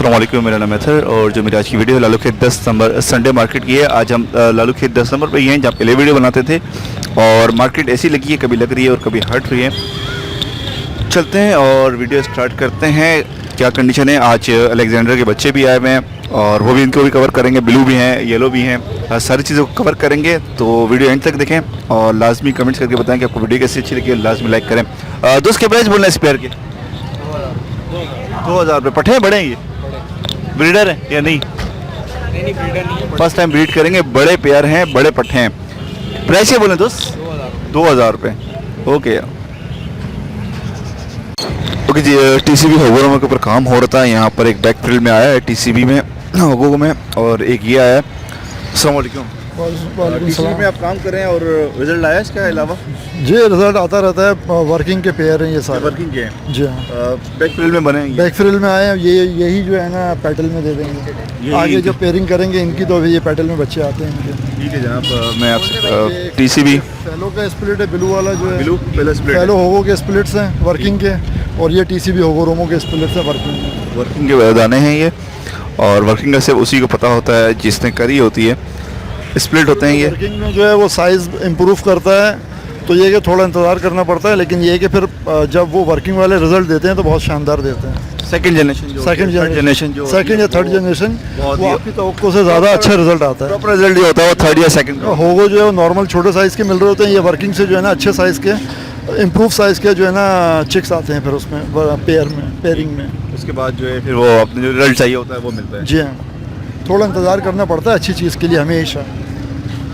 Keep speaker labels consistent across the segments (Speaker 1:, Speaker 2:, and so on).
Speaker 1: अस्सलाम वालेकुम, मेरा नाम है अतर और जो मेरी आज की वीडियो है लालू खेत 10 नंबर संडे मार्केट की है। आज हम लालू खेत 10 नंबर पे ही हैं जहाँ पहले वीडियो बनाते थे और मार्केट ऐसी लगी है, कभी लग रही है और कभी हट रही है। चलते हैं और वीडियो स्टार्ट करते हैं। क्या कंडीशन है, आज अलेक्जेंडर के बच्चे भी आए हुए हैं और वो भी इनको भी कवर करेंगे, ब्लू भी हैं, येलो भी हैं, सारी चीज़ों को कवर करेंगे। तो वीडियो एंड तक देखें और लाजमी कमेंट्स करके बताएं कि आपको वीडियो कैसी अच्छी लगी और लाजमी लाइक करें। दोस्त के प्राइस बोलना है स्पेयर के 2000 रुपये। पट्टे बड़े हैं, ये ब्रीडर है या नहीं?
Speaker 2: नहीं ब्रीडर नहीं है,
Speaker 1: फर्स्ट टाइम ब्रीड करेंगे, बड़े पेयर हैं, बड़े पट्टे हैं। प्राइस क्या बोले दोस्त? 2000 रुपये। ओके ओके जी। टीसीबी होगो के ऊपर काम हो रहा था। यहाँ पर एक बैक फील्ड में आया है टीसीबी में होगो में और एक ये आया है। अस्सलाम वालेकुम। टीसीबी में आप काम कर रहे हैं और रिजल्ट आया इसके अलावा?
Speaker 3: जी रिजल्ट आता रहता है। वर्किंग के पेयर हैं ये सारे,
Speaker 1: वर्किंग के हैं
Speaker 3: जी हाँ।
Speaker 1: बैक फील्ड में बने हैं,
Speaker 3: बैक फ्रिल में आए हैं। यही जो है ना पैटल में दे देंगे। आगे जो पेयरिंग करेंगे इनकी तो अभी ये पैटल में बच्चे आते हैं इनके।
Speaker 1: ठीक है जनाब। मैं आपसे टीसीबी
Speaker 3: फैलो का स्प्लिट है, ब्लू वाला जो है
Speaker 1: ब्लू पहले स्प्लिट
Speaker 3: फैलो होगो के स्प्लिट्स हैं वर्किंग के, और ये टीसीबी होगो रोमो के स्प्लिट्स हैं वर्किंग
Speaker 1: के दाने हैं ये। और वर्किंग का सिर्फ उसी को पता होता है जिसने करी होती है। स्प्लिट होते हैं ये।
Speaker 3: वर्किंग में जो है वो साइज़ इम्प्रूव करता है, तो ये कि थोड़ा इंतज़ार करना पड़ता है, लेकिन ये कि फिर जब वो वर्किंग वाले रिजल्ट देते हैं तो बहुत शानदार देते हैं।
Speaker 1: सेकंड जनरेशन
Speaker 3: सेकंड या थर्ड जनरेशन वो आपकी तवक्को से ज़्यादा अच्छा रिजल्ट आता है।
Speaker 1: प्रॉपर रिजल्ट जो होता है वो थर्ड या सेकंड
Speaker 3: होगो जो है नॉर्मल छोटे साइज़ के मिल रहे होते हैं, ये वर्किंग से जो है ना अच्छे साइज़ के इम्प्रूव साइज़ के जो है ना चिक्स आते हैं फिर उसमें पेयरिंग में।
Speaker 1: उसके बाद जो है फिर वो अपने जो रिजल्ट चाहिए होता है वो मिलता है।
Speaker 3: जी हाँ, थोड़ा इंतज़ार करना पड़ता है अच्छी चीज़ के लिए हमेशा।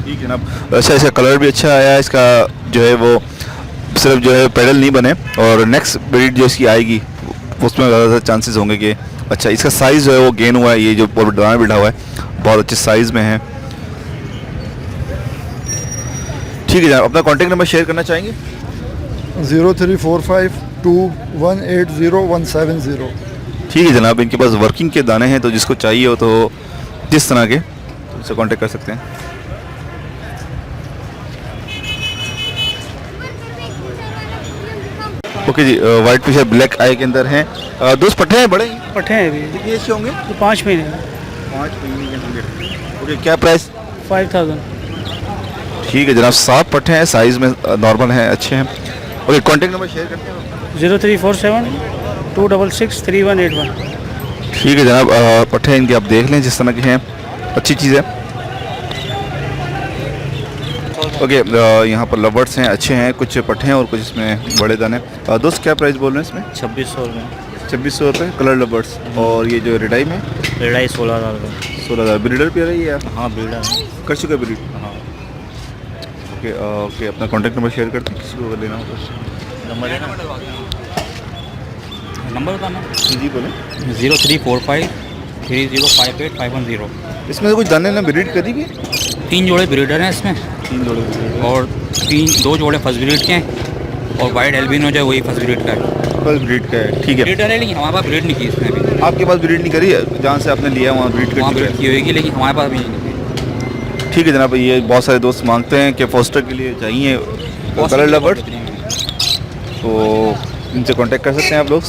Speaker 1: ठीक है ना। वैसे इसका कलर भी अच्छा आया है, इसका जो है वो सिर्फ जो है पेडल नहीं बने और नेक्स्ट ब्रीड जो इसकी आएगी उसमें ज़्यादा चांसेस होंगे कि अच्छा इसका साइज़ जो है वो गेन हुआ है। ये जो दाना बिठा हुआ है बहुत अच्छे साइज़ में है। ठीक है जनाब, अपना कॉन्टेक्ट नंबर शेयर करना चाहेंगे?
Speaker 3: 0345218017
Speaker 1: ठीक है जनाब, इनके पास वर्किंग के दाने हैं तो जिसको चाहिए हो तो जिस तरह के तो उससे कॉन्टेक्ट कर सकते हैं। ओके जी। वाइट फिशर ब्लैक आई के अंदर हैं। दोस्त पट्टे हैं, बड़े
Speaker 2: पट्टे हैं अभी
Speaker 1: कितनी एज के होंगे?
Speaker 2: 5 महीने
Speaker 1: 5 महीने के होंगे। ओके क्या प्राइस?
Speaker 2: 5000।
Speaker 1: ठीक है जनाब, 7 पट्टे हैं, साइज़ में नॉर्मल हैं, अच्छे हैं। ओके कॉन्टेक्ट नंबर शेयर करते हैं?
Speaker 2: 0347266381।
Speaker 1: ठीक है जनाब, पट्टे इनके आप देख लें जिस तरह के हैं, अच्छी चीज़ है। ओके यहाँ पर लवर्ड्स हैं, अच्छे हैं, कुछ पट्टे हैं और कुछ इसमें बड़े दाने। दोस्त क्या प्राइस बोल रहे हैं इसमें?
Speaker 2: 2600 रुपये।
Speaker 1: 2600 रुपये कलर लवर्ड्स। और ये जो रेडाई में
Speaker 2: रेडाई 16000 रुपये।
Speaker 1: 16000। ब्रीडर पे रही है?
Speaker 2: हाँ ब्रीडर
Speaker 1: कर चुका ब्रीड।
Speaker 2: हाँ।
Speaker 1: ओके ओके अपना कॉन्टैक्ट नंबर शेयर करते हैं किसी को अगर लेना हो तो।
Speaker 2: नंबर है ना, नंबर बताना।
Speaker 1: जी बोलें।
Speaker 2: 03453058
Speaker 1: इसमें कुछ दाने ना ब्रीड करी भी?
Speaker 2: 3 जोड़े ब्रीडर हैं इसमें
Speaker 1: 3 जोड़े
Speaker 2: और 2 जोड़े फर्स्ट ब्रीड के हैं और वाइट एल्बिनो जो है वही फर्स्ट ब्रीड का है।
Speaker 1: फर्स्ट ब्रीड का है। ठीक है,
Speaker 2: ब्रीडर है लेकिन हमारे पास ब्रीड नहीं की इसमें अभी।
Speaker 1: आपके पास ब्रीड नहीं करी है? जहाँ से आपने लिया वहाँ ब्रीड
Speaker 2: वहाँ
Speaker 1: कर
Speaker 2: ब्रीड की होगी लेकिन हमारे पास भी नहीं की।
Speaker 1: ठीक है जनाब, ये बहुत सारे दोस्त मांगते हैं कि फोस्टर के लिए चाहिए कलर लवर्ड, तो इनसे कांटेक्ट कर सकते हैं आप लोग।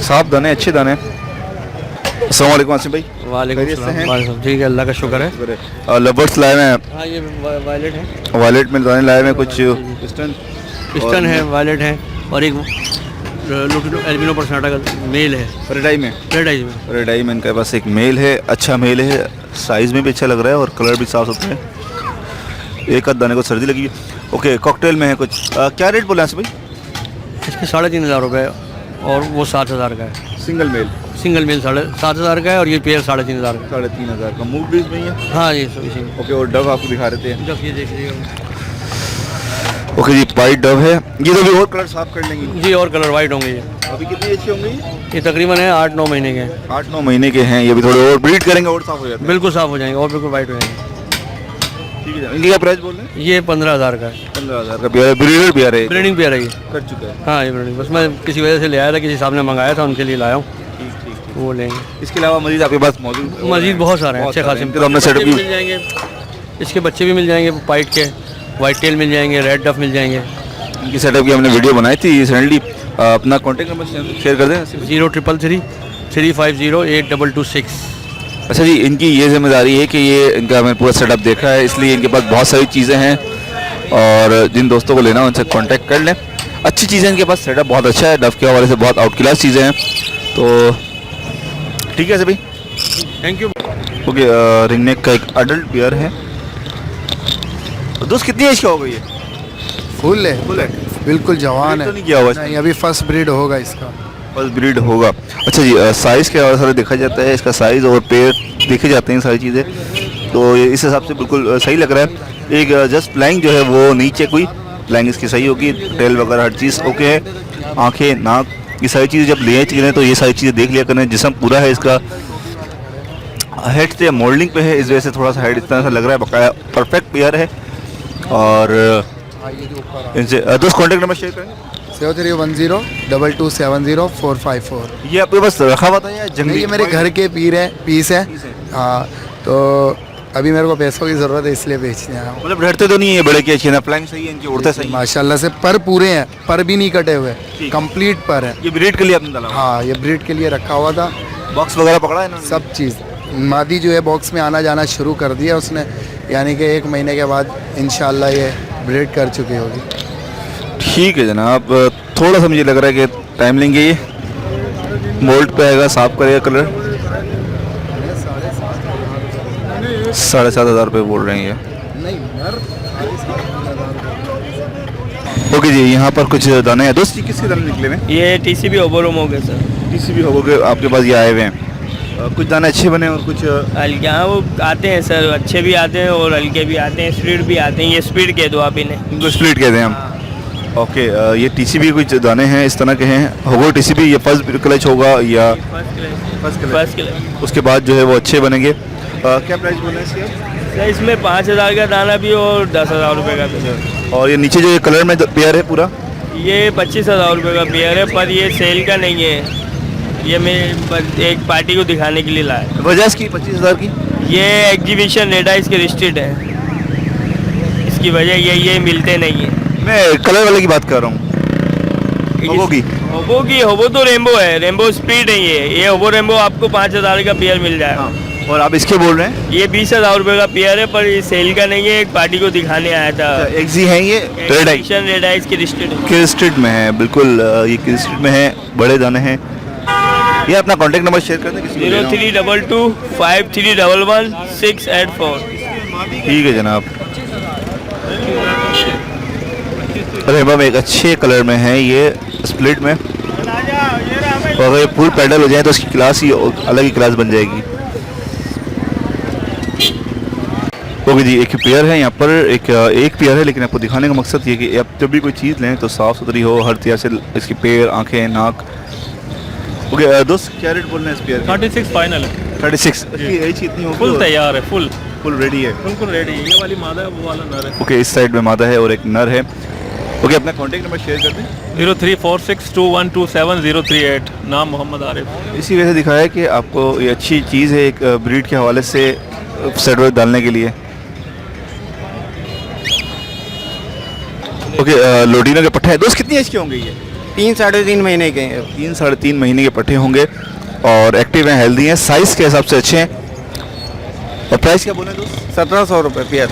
Speaker 1: साफ दाने, अच्छे दाने। अस्सलाम वालेकुम आसिफ भाई।
Speaker 2: वालेकुम सलाम। ठीक है, अल्लाह का शुक्र है।
Speaker 1: लवर्ड्स लाए हुए हैं।
Speaker 2: हाँ ये वायलेट है,
Speaker 1: वायलेट में दाने लाए हुए हैं, कुछ
Speaker 2: पिस्टन है, वायलेट है और एक लुटिनो एल्बिनो पर्सनाटा का मेल है
Speaker 1: रेडाई में। रेडाई में इनके पास एक मेल है, अच्छा मेल है, साइज़ में भी अच्छा लग रहा है और कलर भी साफ सुथरा है। एक आध दाने को सर्दी लगी है। ओके कॉकटेल में है कुछ। क्या रेट बोले आसिफ भाई?
Speaker 2: इसके 3500 रुपये और वो 7000 का है।
Speaker 1: सिंगल मेल
Speaker 2: 7000 का है और ये पेयर 3500 का।
Speaker 1: 3500 का। मूव ब्रीज में ही है?
Speaker 2: हाँ ये सब इसी।
Speaker 1: ओके और डव आपको दिखा रहे थे?
Speaker 2: जब ये देख लीजिएगा।
Speaker 1: ओके जी, वाइट डव है। ये तो भी और कलर साफ कर लेंगे
Speaker 2: जी, और कलर वाइट होंगे ये।
Speaker 1: अभी कितनी एज के होंगे
Speaker 2: ये तकरीबन है 8-9 महीने के।
Speaker 1: 8-9 महीने के हैं। ये भी थोड़े और ब्रीड करेंगे और साफ हो जाते हैं।
Speaker 2: बिल्कुल साफ हो जाएंगे और बिल्कुल वाइट हो जाएंगे।
Speaker 1: ठीक है, इनकी क्या प्राइस बोल रहे हैं?
Speaker 2: ये 15000 का है।
Speaker 1: 15000 का पेयर है। ब्रीडर पेयर है,
Speaker 2: ब्रीडिंग पेयर है ये।
Speaker 1: कर चुका है।
Speaker 2: हाँ ये ब्रीडिंग, बस मैं किसी वजह से ले आया था, किसी साहब ने मंगाया था उनके लिए लाया हूँ।
Speaker 1: ठीक ठीक।
Speaker 2: वो लेंगे।
Speaker 1: इसके अलावा मजीद आपके पास मौजूद
Speaker 2: बहुत सारे हैं अच्छे खासे।
Speaker 1: तो हमने सेटअप
Speaker 2: मिल जाएंगे, इसके बच्चे भी मिल जाएंगे वाइट के, वाइट टेल मिल जाएंगे, रेड डफ मिल जाएंगे।
Speaker 1: इनकी सेटअप की हमने वीडियो बनाई थी रिसेंटली, अपना कॉन्टैक्ट नंबर शेयर कर दें।
Speaker 2: 0333
Speaker 1: अच्छा जी, इनकी ये जिम्मेदारी है कि ये इनका हमें पूरा सेटअप देखा है, इसलिए इनके पास बहुत सारी चीज़ें हैं और जिन दोस्तों को लेना उनसे कांटेक्ट कर लें। अच्छी चीज़ें इनके पास, सेटअप बहुत अच्छा है, डव के हवाले से बहुत आउट क्लास चीज़ें हैं। तो ठीक है सभी,
Speaker 2: थैंक यू।
Speaker 1: ओके, रिंगनेक का एक अडल्ट पेयर है। दोस्त कितनी एज का होगा ये?
Speaker 4: फुल है,
Speaker 1: फुल है,
Speaker 4: बिल्कुल जवान
Speaker 1: तो
Speaker 4: है।
Speaker 1: नहीं किया हुआ
Speaker 4: नहीं, अभी फर्स्ट ब्रीड होगा इसका।
Speaker 1: फर्स्ट ब्रीड होगा। अच्छा जी, साइज़ के हवाले से देखा जाता है, इसका साइज़ और पेयर देखे जाते हैं सारी चीज़ें, तो ये इस हिसाब से बिल्कुल सही लग रहा है। एक जस्ट फ्लाइंग जो है वो नीचे, कोई फ्लाइंग इसकी सही होगी, टेल वगैरह हर चीज़ ओके है, आंखें, नाक, ये सारी चीज़ें जब ले चलें तो ये सारी चीज़ें देख लिया करें। जिस्म पूरा है इसका, हेड से मॉडलिंग पे है, इस वजह से थोड़ा सा हेड इस तरह से लग रहा है, बकाया परफेक्ट पेयर है। और इनसे दोस्त कॉन्टैक्ट नंबर शेयर करेंगे।
Speaker 4: 03102270
Speaker 1: ये आपके पास रखा हुआ था या जंगली?
Speaker 4: ये मेरे घर के पीस है। हाँ, तो अभी मेरे को पैसों की ज़रूरत है, इसलिए बेचने आया हूँ।
Speaker 1: मतलब डरते तो नहीं है, बड़े के अच्छे ना, फ्लाइंग सही है इनकी, उड़ते सही है।
Speaker 4: माशाल्लाह से पर पूरे हैं, पर भी नहीं कटे हुए, कंप्लीट पर है।
Speaker 1: ये ब्रीड के लिए आपने डाला?
Speaker 4: हाँ, ये ब्रीड के लिए रखा हुआ था।
Speaker 1: बॉक्स वगैरह पकड़ा है इन्होंने?
Speaker 4: सब चीज़ मादी जो है बॉक्स में आना जाना शुरू कर दिया उसने, यानी कि 1 महीने के बाद इंशाल्लाह ये ब्रीड कर चुकी होगी।
Speaker 1: ठीक है जनाब, थोड़ा सा मुझे लग रहा है कि टाइम लेंगे, ये मोल्ड पे आएगा, साफ करेगा कलर। 7,500 रुपये बोल रहे हैं ये। ओके जी, यहाँ पर कुछ दाने हैं। दोस्त जी किसके दाने निकले हुए?
Speaker 2: ये TCB ओबोरोम हो गया सर।
Speaker 1: TCB हो गए आपके पास, ये आए हुए हैं। कुछ दाने अच्छे बने और कुछ
Speaker 2: हल्के, हाँ वो आते हैं सर, अच्छे भी आते हैं और हल्के भी आते हैं, स्पीड भी आते हैं। ये स्पीड कह दो आप इन्हें।
Speaker 1: इनको स्प्लिट कहते हैं हम। ओके, ये TCB कुछ दाने हैं इस तरह के हैं, होगा TCB, ये फर्स्ट क्लच होगा या
Speaker 2: फर्स्ट क्लास।
Speaker 1: उसके बाद जो है वो अच्छे बनेंगे। क्या प्राइस बोल रहे हैं इसके?
Speaker 2: सर इसमें 5,000 का दाना भी और 10,000 रुपये का भी।
Speaker 1: और ये नीचे जो ये कलर में पेयर है पूरा,
Speaker 2: ये 25,000 रुपये का पेयर है, पर ये सेल का नहीं है, ये मैं एक पार्टी को दिखाने के लिए लाया।
Speaker 1: वजह इसकी 25,000 की?
Speaker 2: ये एग्जीबिशन रेडा इसके रिस्ट्रिक्ट है, इसकी वजह ये मिलते नहीं है।
Speaker 1: मैं कलर वाले की बात कर रहा हूँ।
Speaker 2: होबो तो रेम्बो है, रेम्बो स्पीड है ये होबो रेम्बो आपको 5,000 का पेयर मिल जाएगा।
Speaker 1: और आप इसके बोल रहे हैं?
Speaker 2: ये 20,000 रुपये का पेयर है, पर ये सेल का नहीं है, एक पार्टी को दिखाने आया था।
Speaker 1: एक्जी है ये?
Speaker 2: एग्जीबिशन रेडा इसकी रिस्ट्रिक्ट है।
Speaker 1: किल में है, बिल्कुल ये किल में है, बड़े दाने हैं। ये अपना कांटेक्ट नंबर शेयर कर दें किसी को लेना हो।
Speaker 2: 03225311
Speaker 1: ठीक है जनाब। रेबा में एक अच्छे कलर में है, ये स्प्लिट में, और अगर ये फुल पैडल हो जाए तो उसकी क्लास ही अलग ही क्लास बन जाएगी। ओके जी, एक पेयर है यहाँ पर, एक पेयर है, लेकिन आपको दिखाने का मकसद ये कि आप जब भी कोई चीज़ लें तो साफ़ सुथरी हो, हर तरह से इसकी पैर, आंखें, नाक। ओके दोस्त, क्या रेट बोल रहे हैं इस पेयर?
Speaker 5: 36 फाइनल है।
Speaker 1: 36। इसकी एज कितनी होगी?
Speaker 5: फुल तैयार है, फुल
Speaker 1: रेडी है,
Speaker 5: बिल्कुल रेडी है। ये वाली मादा है, वो वाला नर है।
Speaker 1: ओके, इस साइड में मादा है और एक नर है। ओके, अपना कांटेक्ट नंबर शेयर कर दें।
Speaker 5: 0346212738, नाम मोहम्मद आरिफ।
Speaker 1: इसी वजह से दिखाया है कि आपको ये अच्छी चीज़ है एक ब्रीड के हवाले से सेटवर्क डालने के लिए। ओके, लोडिनो के पट्टे हैं। दोस्त कितनी एज के होंगे ये?
Speaker 6: 3 साढ़े 3 महीने के हैं।
Speaker 1: 3 साढ़े 3 महीने के पट्टे होंगे और एक्टिव हैं, हेल्दी हैं, साइज़ के हिसाब से अच्छे हैं। और प्राइस क्या बोले दोस्त?
Speaker 6: 1700 रुपये पेयर।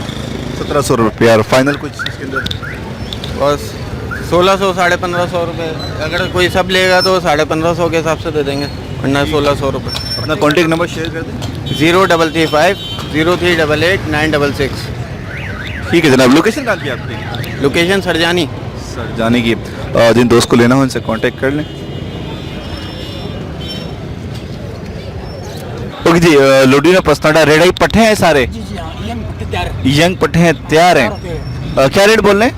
Speaker 1: 1700 रुपये यार, फाइनल कुछ इसके अंदर?
Speaker 6: बस 1600 साढ़े 1500 रुपये, अगर कोई सब लेगा तो 1550 के हिसाब से दे देंगे, वरना 1600 रुपये।
Speaker 1: अपना कॉन्टेक्ट नंबर शेयर कर दें।
Speaker 6: 03350388
Speaker 1: ठीक है जनाब। लोकेशन कहाँ की आपकी?
Speaker 6: लोकेशन सरजानी।
Speaker 1: सर जाने की, जिन दोस्त को लेना हो उनसे कांटेक्ट कर लें। ओके जी, लोडिनो पसनाडा रेड आई पट्टे हैं सारे? यंग पट्टे हैं, तैयार हैं। क्या रेट बोल रहे हैं?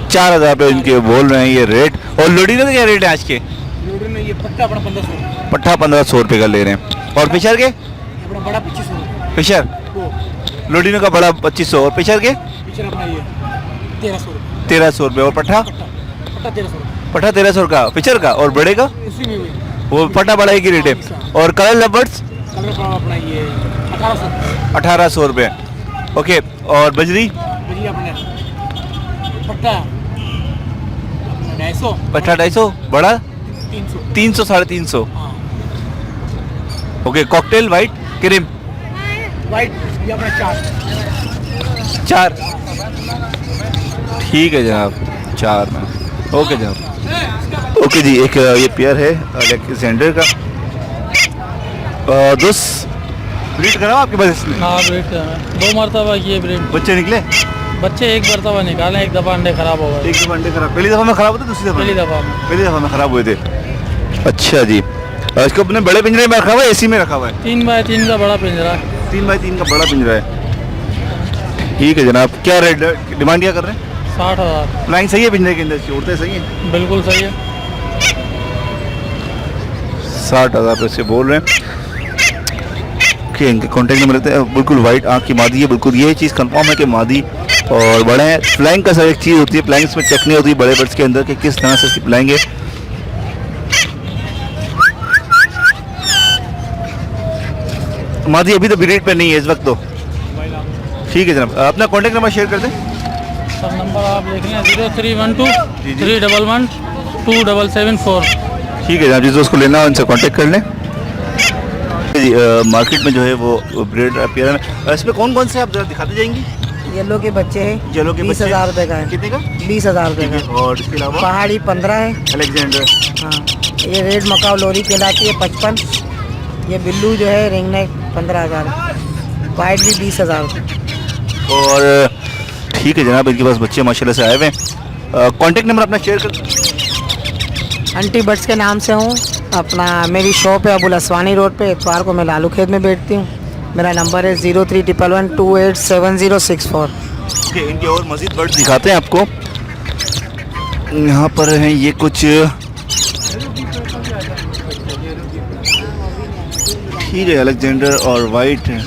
Speaker 1: 4,000 रुपये इनके बोल रहे हैं ये रेट। और लोडिनो का क्या रेट है आज के? पट्टा 1500 रुपये का ले रहे हैं। और फिशर के? फिशर लोडिनो का बड़ा 2500, और फिशर के 1300 रुपये। और पट्टा 1300 का फिशर का, और बड़े का वो पट्टा बड़ा एक ही रेट है। और कलर लवर्स 1800 रुपये। ओके, और बजरी पट्टा 250, बड़ा 300 350। ओके, कॉकटेल वाइट क्रीम चार, ठीक है जनाब, 4 में। ओके जनाब। ओके जी, एक ये पेयर है अलेक्जेंडर का। दोस्त ब्रीड करा आपके पास इसमें?
Speaker 7: हाँ ब्रीड करना है, 2 मरतबा किए ब्रीड।
Speaker 1: बच्चे निकले?
Speaker 7: बच्चे एक मरतबा निकाले, एक दफ़ा अंडे खराब हो गए।
Speaker 1: एक दफ़ा अंडे खराब, पहली दफ़ा में खराब होते, दूसरी दफ़ा
Speaker 7: पहली दफ़ा में।
Speaker 1: पहली दफ़ा में खराब हुए थे। अच्छा जी, इसको अपने बड़े पिंजरे में रखा हुआ है, एसी में रखा हुआ है?
Speaker 7: 3 बाय 3 का बड़ा पिंजरा है।
Speaker 1: 3 बाई 3 का बड़ा पिंजरा है। ठीक है जनाब, क्या रेट डिमांड क्या कर रहे हैं?
Speaker 7: 60,000।
Speaker 1: फ्लाइंग सही है पिंजरे के अंदर की, उड़ते सही है?
Speaker 7: बिल्कुल सही है।
Speaker 1: 60,000 रुपये से बोल रहे हैं। ओके, इनके कॉन्टैक्ट नंबर लेते हैं। बिल्कुल वाइट आँख की मादी है, बिल्कुल ये चीज़ कंफर्म है कि मादी और बड़े हैं। फ्लाइंग का सर एक चीज़ होती है, फ्लाइंग्स में चेक नहीं होती बड़े बर्ड्स के अंदर कि किस तरह से इसकी फ्लाइंग है। मादी अभी तो ब्रीड पे नहीं है इस वक्त तो। ठीक है जनाब, अपना कॉन्टैक्ट नंबर शेयर कर दें।
Speaker 7: सर नंबर आप देख लें, 0312
Speaker 1: जी, जी।
Speaker 7: 311 2774।
Speaker 1: ठीक है जनाब, जिस दोस्त को लेना हो उनसे कांटेक्ट कर लें। जी, मार्केट में जो है वो ब्रीड पेयर है। इसमें कौन कौन से आप जरा दिखाते जाएंगी?
Speaker 8: येलो के बच्चे हैं,
Speaker 1: येलो के
Speaker 8: 20,000 रुपये का है।
Speaker 1: कितने का?
Speaker 8: 20,000 रुपये
Speaker 1: ठीक है,
Speaker 8: का।
Speaker 1: और इसके अलावा
Speaker 8: पहाड़ी 15 है।
Speaker 1: अलेक्जेंडर,
Speaker 8: हाँ, ये रेड मकाऊ लोरी कहलाती है 55। ये बिल्लू जो है रिंग नेक 15,000। वाइट भी 20,000 रुपये।
Speaker 1: और ठीक है जनाब, इनके पास बच्चे माशाल्लाह से आए हुए हैं। कॉन्टैक्ट नंबर अपना शेयर कर।
Speaker 8: आंटी बर्ड्स के नाम से हूँ। अपना मेरी शॉप है अबुल असवानी रोड पे, इतवार को मैं लालू खेत में बैठती हूँ। मेरा नंबर है 0311 287064।
Speaker 1: ओके, इनके और मज़ीद बर्ड्स दिखाते हैं आपको। यहाँ पर हैं ये कुछ, ठीक है, अलेक्जेंडर और वाइट हैं।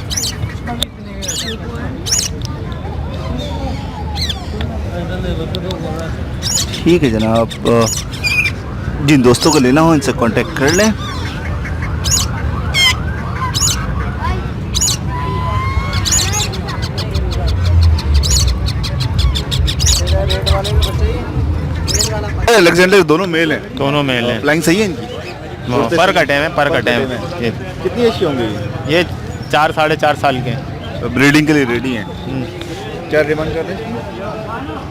Speaker 1: ठीक है जनाब, जिन दोस्तों को लेना हो इनसे कांटेक्ट कर लें। अलेक्जेंडर दोनों मेल हैं?
Speaker 6: दोनों मेल हैं।
Speaker 1: फ्लाइंग सही है इनकी?
Speaker 6: पर कटे हैं, पर कटे हैं। ये
Speaker 1: कितनी अच्छी होंगी?
Speaker 6: ये 4 साढ़े 4 साल के हैं।
Speaker 1: ब्रीडिंग के लिए रेडी हैं। क्या डिमांड कर रहे हैं?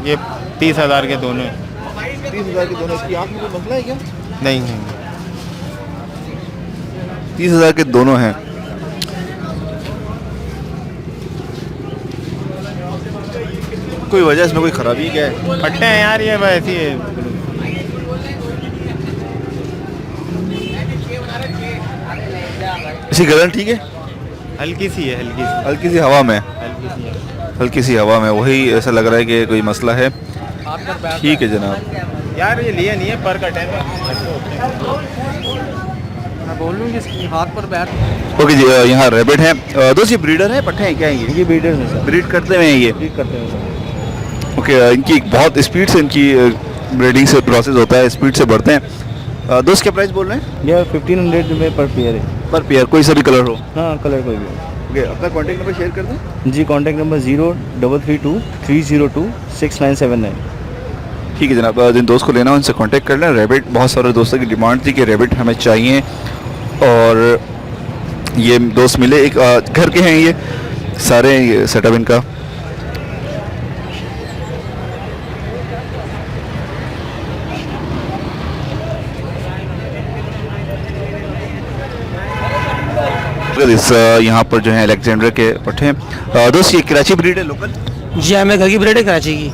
Speaker 6: ये 30,000 के दोनों हैं।
Speaker 1: 30,000 के दोनों। इसकी आँख में कोई मसला है क्या?
Speaker 6: नहीं,
Speaker 1: 30,000 के दोनों हैं। कोई वजह इसमें कोई खराबी क्या है?
Speaker 6: फट्टे हैं यार, ये वैसी है।
Speaker 1: इसकी गर्दन ठीक है?
Speaker 6: हल्की सी है, हल्की सी,
Speaker 1: हल्की सी हवा में,
Speaker 6: हल्की सी है।
Speaker 1: हल्की सी हवा में, वही ऐसा लग रहा है कि कोई मसला है। ठीक है जनाब।
Speaker 6: यार ये लिए नहीं है, पर कटे हैं।
Speaker 2: मैं बोल लूँ कि इसकी हाथ पर बैठ।
Speaker 1: ओके जी, यहाँ रैबिट हैं। दोस्त ये ब्रीडर है, पट्टे हैं क्या हैं ये ब्रीडर हैं सर? ब्रीड करते हुए हैं ये? ब्रीड करते हैं सर। ओके, इनकी बहुत स्पीड से इनकी ब्रीडिंग से प्रोसेस होता है, स्पीड से बढ़ते हैं। दोस्त क्या प्राइस बोल रहे हैं?
Speaker 9: यह 1500 रुपये पर पेयर है।
Speaker 1: पर पेयर, कोई सा भी कलर हो?
Speaker 9: हाँ, कलर कोई भी।
Speaker 1: ओके, अपना कॉन्टैक्ट नंबर शेयर कर दें।
Speaker 9: जी, कॉन्टैक्ट नंबर 0332 302 6979।
Speaker 1: ठीक है जनाब, जिन दोस्त को लेना हो उनसे कांटेक्ट कर लें। रैबिट, बहुत सारे दोस्तों की डिमांड थी कि रैबिट हमें चाहिए, और ये दोस्त मिले। एक घर के हैं ये सारे, ये सेटअप इनका। इस यहाँ पर जो है अलेक्जेंडर के पट्टे हैं। दोस्त ये कराची ब्रीड है, लोकल?
Speaker 8: जी हाँ, मैं घर की ब्रीड है कराची की।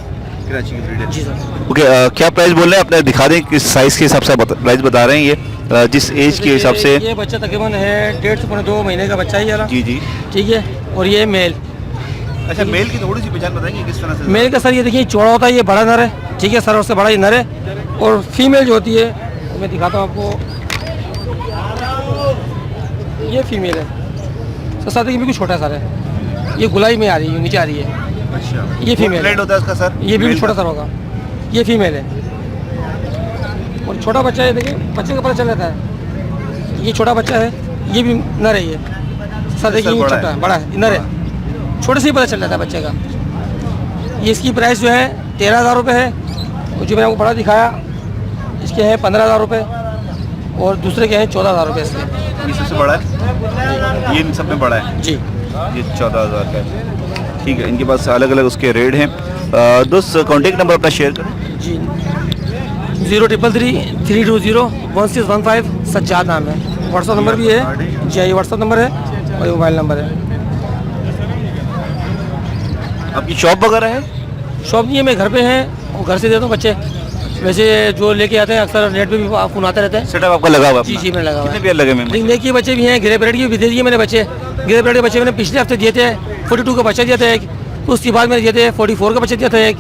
Speaker 1: कराची की ब्रीड है
Speaker 8: जी सर।
Speaker 1: ओके, क्या प्राइस बोल रहे हैं? अपने दिखा दें किस साइज़ के हिसाब से प्राइस बता रहे हैं ये, जिस एज के हिसाब से।
Speaker 2: ये बच्चा तकरीबन है 1.5 से 2 महीने का बच्चा ही है।
Speaker 1: जी जी,
Speaker 2: ठीक है, और ये मेल।
Speaker 1: अच्छा, मेल की थोड़ी सी पहचान बताएंगे किस तरह से?
Speaker 2: मेल का सर ये देखिए चौड़ा होता है, ये बड़ा नर है। ठीक है सर, उससे बड़ा ये नर है। और फीमेल जो होती है, मैं दिखाता हूँ आपको, ये फीमेल है सर। साथ ही बिल्कुल छोटा सर है, ये गुलाई में आ रही है, नीचे आ रही है।
Speaker 1: अच्छा,
Speaker 2: ये फीमेल
Speaker 1: रेड होता है इसका सर?
Speaker 2: ये भी छोटा सर होगा, ये फीमेल है। और छोटा बच्चा है, देखिए बच्चे का पता चल जाता है। ये छोटा बच्चा है, ये भी नर है। ये सर देखिए, ये छोटा है, बड़ा है, नर है। छोटे से ही पता चल जाता है बच्चे का। ये इसकी प्राइस जो है 13,000 रुपये है। और जो मैंने आपको बड़ा दिखाया इसके हैं 15,000 रुपये और दूसरे के हैं 14,000 रुपये इसके।
Speaker 1: ये सबसे बड़ा है, ये इन सब में बड़ा है
Speaker 2: जी
Speaker 1: ये 14,000 का है। ठीक है, इनके पास अलग अलग उसके रेट हैं। दोस्त कॉन्टेक्ट नंबर अपना शेयर करें।
Speaker 2: जी 0333-320-1615 सज्जाद नाम है। व्हाट्सअप नंबर भी है जी, ये व्हाट्सअप नंबर है और ये मोबाइल नंबर है।
Speaker 1: आपकी शॉप वगैरह है?
Speaker 2: शॉप नहीं है, मैं घर पे हैं और घर से देता हूँ बच्चे। वैसे जो लेके आते हैं अक्सर नेट पे भी फ़ोन आते रहते हैं।
Speaker 1: सेटअप आपका लगा हुआ है
Speaker 2: जी
Speaker 1: अपना?
Speaker 2: जी मैंने लगा हुआ
Speaker 1: कितने
Speaker 2: है।
Speaker 1: पेयर लगे में?
Speaker 2: रिंग नेक के बच्चे भी हैं, ग्रे ब्रेड के भी दे दिए मैंने बच्चे। ग्रे ब्रेड के बच्चे मैंने पिछले हफ्ते दिए थे, 42 का बच्चा दिया था एक, तो उसके बाद मैंने दिए थे 44 का बच्चा दिया था एक,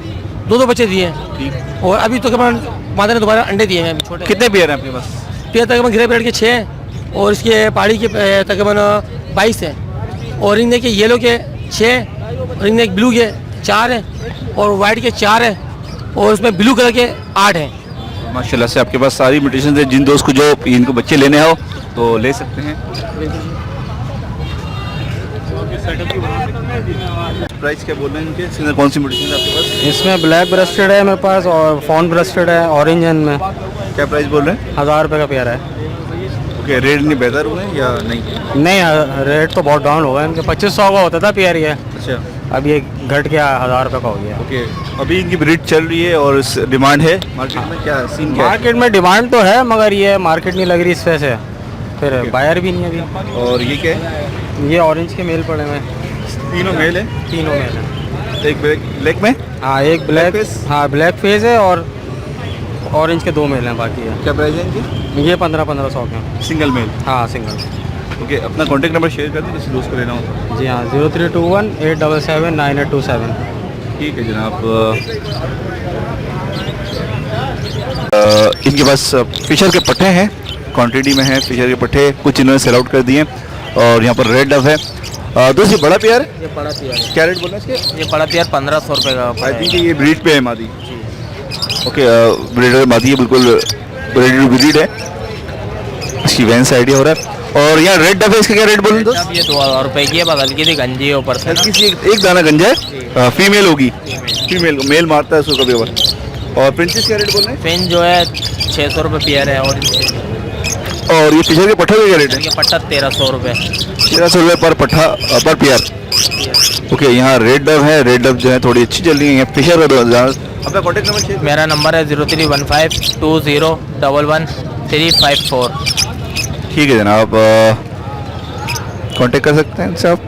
Speaker 2: दो बच्चे दिए हैं।
Speaker 1: ठीक।
Speaker 2: और अभी तो तकरीबन मादा ने दोबारा अंडे दिए हैं छोटे।
Speaker 1: कितने पेयर हैं आपके पास?
Speaker 2: पेयर तकरीबन ग्रे ब्रेड के 6 हैं और इसके पहाड़ी के तकरीबन 22 हैं और रिंग नेक के येलो के 6, रिंग नेक ब्लू के 4 हैं और वाइट के 4 हैं और उसमें ब्लू कलर के 8 हैं।
Speaker 1: माशाल्लाह से आपके पास सारी म्यूटेशन है। जिन दोस्त को जो इनको बच्चे लेने हो तो ले सकते हैं। प्राइस क्या बोल रहे हैं इनके? इसमें कौन सी म्यूटेशन है आपके पास?
Speaker 10: इसमें ब्लैक ब्रेस्टेड है मेरे पास और फॉन ब्रेस्टेड है ऑरेंज है। इनमें
Speaker 1: क्या प्राइस बोल रहे हैं?
Speaker 10: 1000 रुपये का पेयर है।
Speaker 1: ओके, रेट नहीं बेहतर हुए हैं या नहीं?
Speaker 10: नहीं, रेट तो बहुत डाउन हो गया। इनके 2500 का होता था पेयर ये,
Speaker 1: अच्छा,
Speaker 10: अब ये घट के 1000 रुपये का हो गया।
Speaker 1: ओके। अभी इनकी ब्रीड चल रही है और डिमांड है मार्केट में, क्या सीन क्या है?
Speaker 10: मार्केट में डिमांड तो है मगर ये मार्केट नहीं लग रही इस वजह से, फिर बायर भी नहीं है अभी।
Speaker 1: और ये क्या है?
Speaker 10: ये ऑरेंज के मेल पड़े हुए हैं,
Speaker 1: तीनों मेल है?
Speaker 10: तीनों मेल हैं।
Speaker 1: एक ब्लैक में?
Speaker 10: हाँ एक ब्लैक, हाँ ब्लैक फेस है और ऑरेंज के 2 मेल हैं बाकी है।
Speaker 1: क्या प्राइस है इनकी?
Speaker 10: ये 1500 के
Speaker 1: सिंगल मेल?
Speaker 10: हाँ सिंगल।
Speaker 1: ओके, अपना कॉन्टैक्ट नंबर शेयर कर दें किसी दोस्त को लेना हो तो।
Speaker 10: जी हाँ 0321-877-9827।
Speaker 1: ठीक है जनाब। इनके पास फिशर के पट्टे हैं, क्वांटिटी में है फिशर के पट्टे, कुछ इन्होंने सेल आउट कर दिए और यहाँ पर रेड डव है। दोस्त ये बड़ा पेयर है?
Speaker 10: ये बड़ा पेयर है।
Speaker 1: क्या रेट बोल रहे हैं इसके?
Speaker 10: ये बड़ा पेयर 1500 रुपये का।
Speaker 1: आई थिंक ये ब्रीड पे है मादी। ओके, ब्रीडर मादी है, बिल्कुल रेडी टू ब्रीड है। इसकी वैन से आइडिया हो रहा है। और यहाँ रेड डव है, इसका क्या रेट बोलूँ दोस्त?
Speaker 10: ये 2000 रुपये की है, बगल की थी गंजी है ऊपर से।
Speaker 1: हल्की सी एक दाना गंजा है, फीमेल होगी। फीमेल को मेल मारता है उसको कभी ओवर। और प्रिंसेस क्या रेट बोल रहे हैं?
Speaker 10: पेन जो है 600 रुपये पेयर है।
Speaker 1: और ये पिछले के पट्ठे का क्या रेट है?
Speaker 10: ये पट्टा 1300 रुपये।
Speaker 1: 1300 रुपये पर पट्ठा पर पेयर। ओके, यहाँ रेड डव है, रेड डव जो है थोड़ी अच्छी चल रही है। फिशर का 2000। अपना कॉन्टैक्ट नंबर शेयर।
Speaker 10: मेरा नंबर है 03152011
Speaker 1: ठीक है जनाब, कांटेक्ट कर सकते हैं इनसे आप।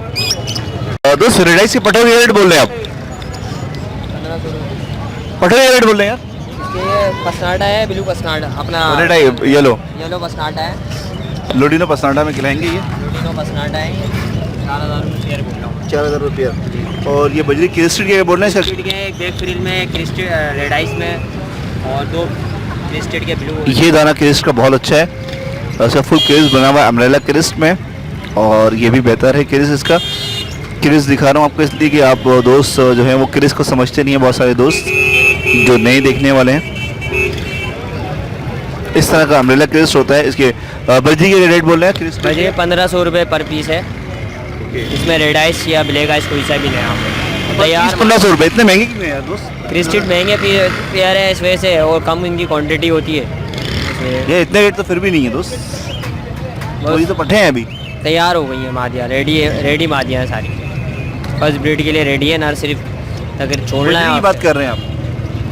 Speaker 1: दोस्त रेडाइस के पट्टे का रेट बोल रहे हैं आप? पट्टे का रेट बोल रहे हैं यार?
Speaker 8: ये पसनाडा है, ब्लू पसनाडा अपना,
Speaker 1: रेडाई येलो
Speaker 8: येलो पसनाडा है,
Speaker 1: लोडिनो पसनाडा में खिलाएंगे ये।
Speaker 8: लुटिनो पसनाडा है। ये 4000 रुपये पेयर बोल रहा हूँ।
Speaker 1: 4000 रुपये। और ये बजरी क्रिस्टल के बोल रहे हैं सर?
Speaker 8: के एक बैक फ्रिल में क्रिस्टल रेड आइस में और 2 क्रिस्टल के ब्लू।
Speaker 1: ये दाना क्रिस्ट का बहुत अच्छा है, ऐसा फुल क्रिस्ट बना हुआ है अम्ब्रेला क्रिस्ट में। और ये भी बेहतर है क्रिस्ट इसका। क्रिस्ट दिखा रहा हूँ आपको इसलिए कि आप दोस्त जो है वो क्रिस्ट को समझते नहीं है, बहुत सारे दोस्त जो नए देखने वाले हैं। इस तरह का अम्ब्रेला क्रिस्ट होता है। इसके बजरी के रेट बोल रहे हैं क्रिस्ट?
Speaker 8: बजरी 1500 रुपये पर पीस है। इसमें रेड आइस या ब्लैक आइस कोई सा भी लें आप। तैयार
Speaker 1: 1500 रुपये, इतने महंगे क्यों हैं यार दोस्त?
Speaker 8: क्रिस्टल महंगे पेयर है इस वजह से, और कम इनकी क्वांटिटी होती है इसलिए।
Speaker 1: ये इतने रेट तो फिर भी नहीं है दोस्त, वही तो पट्टे हैं अभी।
Speaker 8: तैयार हो गई है मादिया, रेडी मादिया है सारी, फर्स्ट ब्रीड के लिए रेडी है। नर सिर्फ अगर छोड़ना
Speaker 1: बजरी की
Speaker 8: है।
Speaker 1: बात कर रहे हैं आप?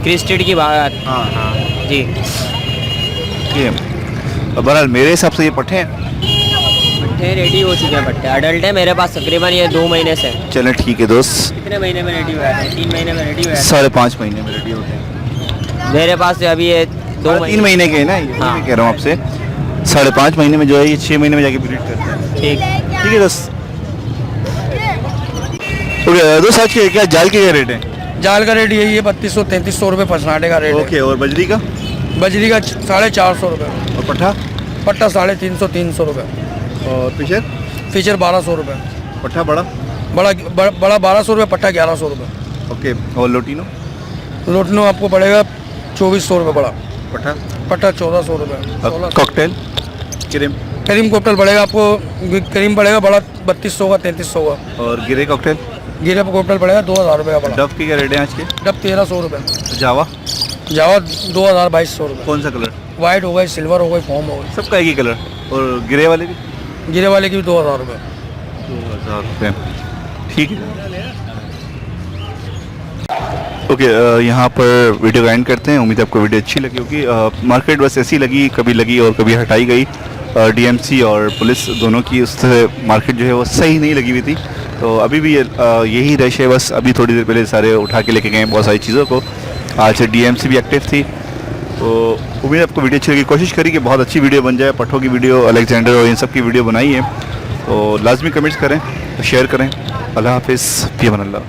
Speaker 8: क्रिस्टल की बात,
Speaker 1: हाँ
Speaker 8: हाँ जी।
Speaker 1: ये बहरहाल मेरे हिसाब से ये पट्टे हैं।
Speaker 8: पट्टे रेडी हो चुके हैं, पट्टे अडल्ट है मेरे पास तकरीबन ये 2 महीने से।
Speaker 1: चलें ठीक है दोस्त।
Speaker 8: कितने महीने में रेडी हुआ है? 3 महीने में रेडी हुआ है।
Speaker 1: 5.5 महीने में रेडी होते हैं।
Speaker 8: मेरे पास अभी ये
Speaker 1: 3 महीने के है ना, ये
Speaker 8: हाँ।
Speaker 1: मैं कह रहा हूँ आपसे। 5.5 महीने में जो है ये 6 महीने में जाके ब्रीड करते हैं।
Speaker 8: ठीक
Speaker 1: है दोस्त। ओके दोस्त, आज के क्या जाल के क्या रेट है?
Speaker 2: जाल का रेट यही है 3200-3300 रुपये पसनाडे का रेट है।
Speaker 1: ओके, और बजरी का?
Speaker 2: बजरी का 450 रुपये
Speaker 1: और पट्ठा?
Speaker 2: पट्टा 350-300 रुपये।
Speaker 1: और फिशर?
Speaker 2: फीचर 1200 रुपये।
Speaker 1: पट्ठा बड़ा?
Speaker 2: बड़ा 1200 रुपये, पट्टा 1100 रुपये।
Speaker 1: ओके, और लोटिनो?
Speaker 2: लोटनो आपको पड़ेगा 2400 रुपये बड़ा।
Speaker 1: पट्ठा?
Speaker 2: पट्टा 1400 रुपये।
Speaker 1: Cocktail cream?
Speaker 2: करीम कोकटल पड़ेगा आपको, करीम पड़ेगा बड़ा 3200 का, 3300 का।
Speaker 1: और गिरे कॉकटेल?
Speaker 2: गिरे पर कोकटल पड़ेगा 2000 रुपये का बड़ा।
Speaker 1: डब के क्या रेट है आज के?
Speaker 2: डब 1300 रुपये।
Speaker 1: जावा?
Speaker 2: जावा 2000-2200 रुपये।
Speaker 1: कौन सा कलर?
Speaker 2: वाइट हो गई, सिल्वर हो गई, फॉर्म हो गई।
Speaker 1: सबका एक ही कलर और गिरे वाले भी
Speaker 2: गिरे वाले की भी 2000 रुपये।
Speaker 1: 2000 रुपये, ठीक है। ओके, यहाँ पर वीडियो का एंड करते हैं। उम्मीद है आपको वीडियो अच्छी लगी होगी। मार्केट बस ऐसी लगी, कभी लगी और कभी हटाई गई। डीएमसी और पुलिस दोनों की उससे मार्केट जो है वो सही नहीं लगी हुई थी। तो अभी भी यही रश है, बस अभी थोड़ी देर पहले सारे उठा के लेके गए बहुत सारी चीज़ों को। आज डीएमसी भी एक्टिव थी। तो उम्मीद है आपको वीडियो अच्छी लगी। कोशिश करी कि बहुत अच्छी वीडियो बन जाए। पट्टों की वीडियो, अलेक्जेंडर और इन सब की वीडियो बनाई है, तो लाजमी कमेंट्स करें, शेयर करें। अल्लाह हाफिज़, फ़ी अमान अल्लाह।